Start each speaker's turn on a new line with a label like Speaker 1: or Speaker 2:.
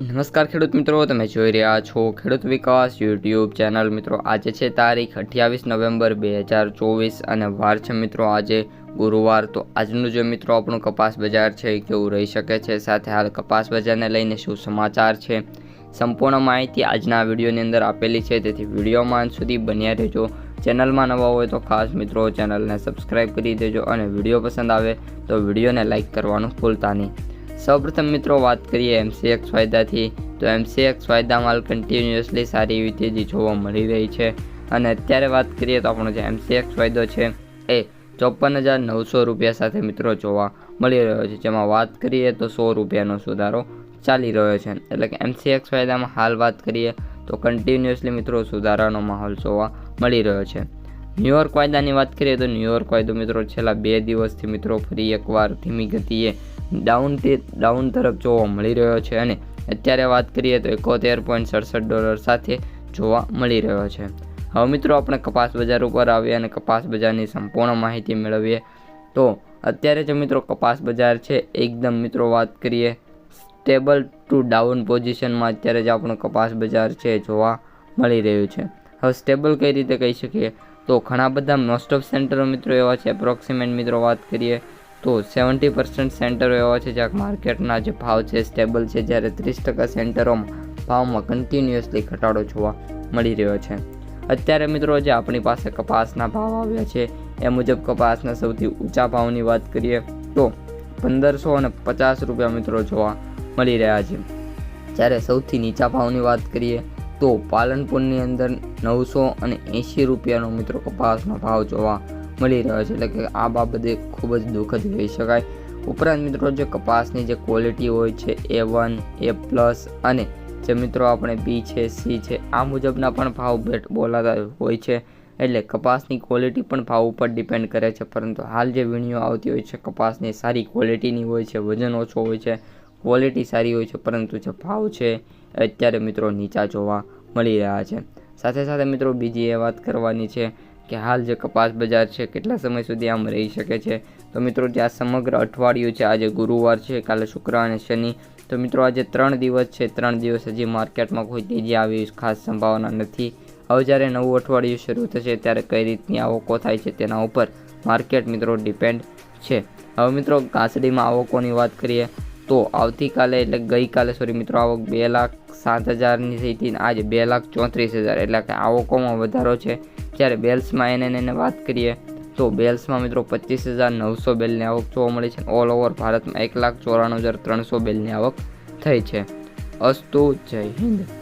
Speaker 1: નમસ્કાર ખેડૂત મિત્રો, તમે જોઈ રહ્યા છો ખેડૂત વિકાસ યુટ્યુબ ચેનલ. મિત્રો આજે છે તારીખ 28 નવેમ્બર 2024 અને વાર છે મિત્રો આજે ગુરુવાર. તો આજનું જે મિત્રો આપણું કપાસ બજાર છે કેવું રહી શકે છે, સાથે હાલ કપાસ બજારને લઈને શું સમાચાર છે, સંપૂર્ણ માહિતી આજના વિડીયોની અંદર આપેલી છે. તેથી વિડીયોમાં અંત સુધી બન્યા રહેજો. ચેનલમાં નવા હોય તો ખાસ મિત્રો ચેનલને સબસ્ક્રાઈબ કરી દેજો અને વિડીયો પસંદ આવે તો વિડીયોને લાઇક કરવાનું ભૂલતા નહીં. સૌપ્રથમ મિત્રો વાત કરીએ MCX ફાયદાથી, તો MCX ફાયદામાં કન્ટિન્યુઅસલી સારી એવી તેજી જોવા મળી રહી છે. અને અત્યારે વાત કરીએ તો આપણો જે MCX ફાયદો છે એ 54,900 રૂપિયા સાથે મિત્રો જોવા મળી રહ્યો છે, જેમાં વાત કરીએ તો 100 રૂપિયાનો સુધારો ચાલી રહ્યો છે. એટલે કે MCX ફાયદામાં હાલ વાત કરીએ તો કન્ટિન્યુઅસલી મિત્રો સુધારાનો માહોલ જોવા મળી રહ્યો છે. ન્યુયોર્ક વાયદાની વાત કરીએ તો ન્યુયોર્ક વાયદો મિત્રો છેલ્લા 2 દિવસથી મિત્રો ફરી એકવાર ધીમી ગતિએ ડાઉન તરફ જોવા મળી રહ્યો છે અને અત્યારે વાત કરીએ તો $71.67 સાથે જોવા મળી રહ્યો છે. હવે મિત્રો આપણે કપાસ બજાર ઉપર આવીએ અને કપાસ બજારની સંપૂર્ણ માહિતી મેળવીએ. તો અત્યારે જે મિત્રો કપાસ બજાર છે એકદમ મિત્રો વાત કરીએ સ્ટેબલ ટુ ડાઉન પોઝિશનમાં અત્યારે જે આપણું કપાસ બજાર છે જોવા મળી રહ્યું છે. હવે સ્ટેબલ કઈ રીતે કહી શકીએ તો ઘણા બધા મોસ્ટ ઓફ સેન્ટરો મિત્રો એવા છે, એપ્રોક્સિમેટ મિત્રો વાત કરીએ તો 70% સેન્ટરો એવા છે જ્યાં માર્કેટના જે ભાવ છે સ્ટેબલ છે, જ્યારે 30% સેન્ટરોમાં ભાવમાં કન્ટિન્યુઅસલી ઘટાડો જોવા મળી રહ્યો છે. અત્યારે મિત્રો જે આપણી પાસે કપાસના ભાવ આવ્યા છે એ મુજબ કપાસના સૌથી ઊંચા ભાવની વાત કરીએ તો 1,550 રૂપિયા મિત્રો જોવા મળી રહ્યા છે, જ્યારે સૌથી નીચા ભાવની વાત કરીએ તો પાલનપુરની અંદર 980 રૂપિયાનો મિત્રો કપાસનો ભાવ જોવા મળી રહ્યો છે. એટલે કે આ બાબતે ખૂબ જ દુઃખદ કહી શકાય. ઉપરાંત મિત્રો જે કપાસની જે ક્વોલિટી હોય છે A1, A+ અને જે મિત્રો આપણે B છે, C છે, આ મુજબના પણ ભાવ બોલાતા હોય છે. એટલે કપાસની ક્વોલિટી પણ ભાવ ઉપર ડિપેન્ડ કરે છે. પરંતુ હાલ જે વીણીઓ આવતી હોય છે કપાસની સારી ક્વોલિટીની હોય છે, વજન ઓછો હોય છે, ક્વોલિટી સારી હોય છે, પરંતુ જે ભાવ છે અત્યારે મિત્રો નીચા જોવા મળી રહ્યા છે. સાથે સાથે મિત્રો બીજી એ વાત કરવાની છે કે હાલ જે કપાસ બજાર છે કેટલા સમય સુધી આમ રહી શકે છે. તો મિત્રો જે આ સમગ્ર અઠવાડિયું છે, આજે ગુરુવાર છે, કાલે શુક્ર અને શનિ, તો મિત્રો આજે 3 દિવસ છે, 3 દિવસ હજી માર્કેટમાં કોઈ તેજી આવી ખાસ સંભાવના નથી. હવે જ્યારે નવું અઠવાડિયું શરૂ થશે ત્યારે કઈ રીતની આવકો થાય છે તેના ઉપર માર્કેટ મિત્રો ડિપેન્ડ છે. હવે મિત્રો ઘાસડીમાં આવકોની વાત કરીએ તો આવતીકાલે એટલે ગઈકાલે મિત્રો આવક 2,07,000ની થઈ હતી, આજે 2,34,000, એટલે કે આવકોમાં વધારો છે. જ્યારે બેલ્સમાં NNને વાત કરીએ તો બેલ્સમાં મિત્રો 25,900 બેલની આવક જોવા મળી છે. ઓલ ઓવર ભારતમાં 1,94,300 બેલની આવક થઈ છે. અસ્તુ, જય હિન્દ.